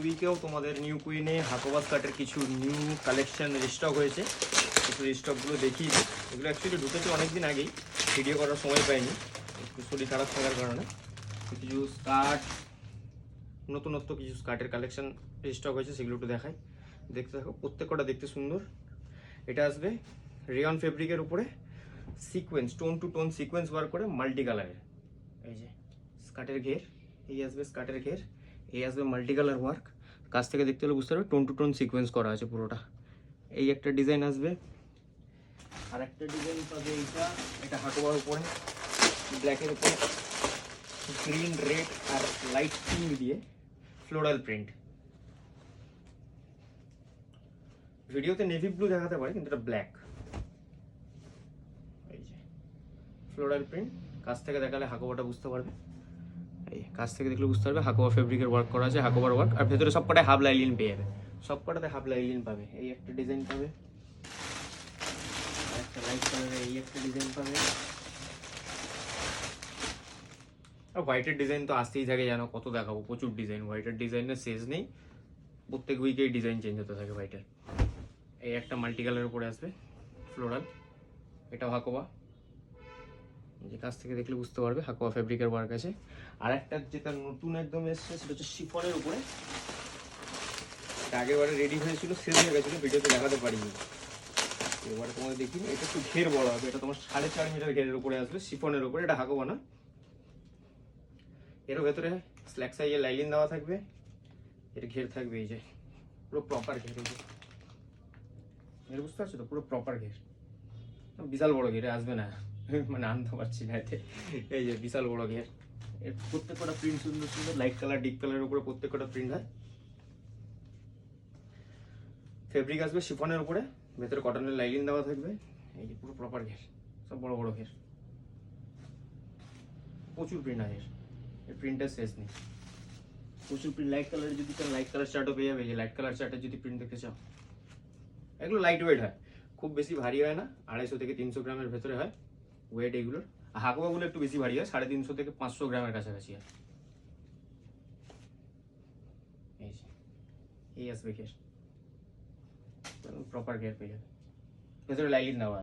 উইকেও তোমাদের নিউ কুইনে হাকোবা স্কার্টের কিছু new collection restock হয়েছে। কিছু রিস্টকগুলো দেখিয়ে দিই। এগুলো অ্যাকচুয়ালি ঢুকেছে অনেকদিন আগেই, ভিডিও করার সময় পাইনি একটু শরীর খারাপ থাকার কারণে। কিছু স্কার্ট, নতুনত্ব কিছু স্কার্টের কালেকশন রিস্টক হয়েছে, সেগুলো একটু দেখাই, দেখতে থাকো। প্রত্যেকটা দেখতে সুন্দর। এটা আসবে রেয়ন ফেব্রিকের উপরে sequence, tone to tone sequence work করে মাল্টি কালারের। এই যে স্কার্টের ঘের, এই আসবে স্কার্টের ঘের, এই আসবে মাল্টি কালার ওয়ার্ক। কাছ থেকে দেখতে হলে বুঝতে পারবে টোন টু টোন সিকোয়েন্স করা আছে পুরোটা। এই একটা ডিজাইন আসবে, আর একটা ডিজাইন পাবে এইটা, এটা হাকোবার উপরে ব্ল্যাকের উপরে গ্রিন রেড আর লাইট পিঙ্ক দিয়ে ফ্লোরাল প্রিন্ট। ভিডিওতে নেভি ব্লু দেখাতে পারে, কিন্তু এটা ব্ল্যাক। এই যে ফ্লোরাল প্রিন্ট, কাছ থেকে দেখালে হাকোবাটা বুঝতে পারবে। এই কাছ থেকে দেখলে বুঝতে পারবে হাকোবা ফেব্রিকের ওয়ার্ক করা আছে, হাকোবার ওয়ার্ক। আর ভেতরে সবকটায় হাফ লাইলিন পেয়ে যাবে, সবকটাতে হাফ লাইলিন পাবে। এই একটা ডিজাইন পাবে, একটা লাইট কালারের এই একটা ডিজাইন পাবে। আর হোয়াইটের ডিজাইন তো আসতেই থাকে, জানো কত দেখাবো, প্রচুর ডিজাইন। হোয়াইটের ডিজাইনের শেষ নেই, প্রত্যেক উইকেই ডিজাইন চেঞ্জ হতে থাকে হোয়াইটের। এই একটা মাল্টি কালারের উপরে আসবে ফ্লোরাল, এটাও হাকোবা। যে কাছ থেকে দেখলে বুঝতে পারবে হাকোবা ফেব্রিকের ওয়ার্ক আছে। আর একটা যেটা নতুন একদম এসছে সেটা হচ্ছে শিফনের উপরে। এটা আগেরবারে রেডি হয়েছিল, শেষ হয়ে গেছিলো, ভিডিওতে দেখাতে পারিনি। এবারে তোমাদের দেখিনি, এটা একটু ঘের বড় হবে। এটা তোমার 4.5 মিটার ঘেরের উপরে আসবে, শিফনের উপরে। এটা হাকোবা না, এর ভেতরে স্ল্যাক সাইজের লাইলিন দেওয়া থাকবে। এর ঘের থাকবে এই যে পুরো প্রপার ঘের, এই যে ঘের বুঝতে পারছো তো, পুরো প্রপার ঘের। বিশাল বড় ঘেরে আসবে না, মানে আনতে পারছি না এতে। এই যে বিশাল বড় ঘের, এর প্রত্যেকটা প্রিন্ট সুন্দর সুন্দর, লাইট কালার ডিপ কালারের উপরে প্রত্যেকটা প্রিন্ট হয়। ফেব্রিক আসবে শিফনের উপরে, ভেতরে কটনের লাইলিন দেওয়া থাকবে। এই যে পুরো প্রপার ঘের, সব বড় বড় ঘের, প্রচুর প্রিন্ট হয় এর প্রিন্টের শেষ নেই। প্রচুর প্রিন্ট। লাইট কালার যদি চাও লাইট কালার চার্টও পেয়ে যাবে। যে লাইট কালার চার্টের যদি প্রিন্ট দেখতে চাও, এগুলো লাইট ওয়েট হয়, খুব বেশি ভারী হয় না, 250 থেকে 300 গ্রামের ভেতরে হয় ওয়েট এগুলোর। আর হাকোবাগুলো একটু বেশি ভারী হয়, 350 থেকে 500 গ্রামের কাছাকাছি হয়। এই যে এই আসবে ঘের, প্রপার ঘের পেয়ে যাবে, ভেতরে লাইলিন দেওয়া।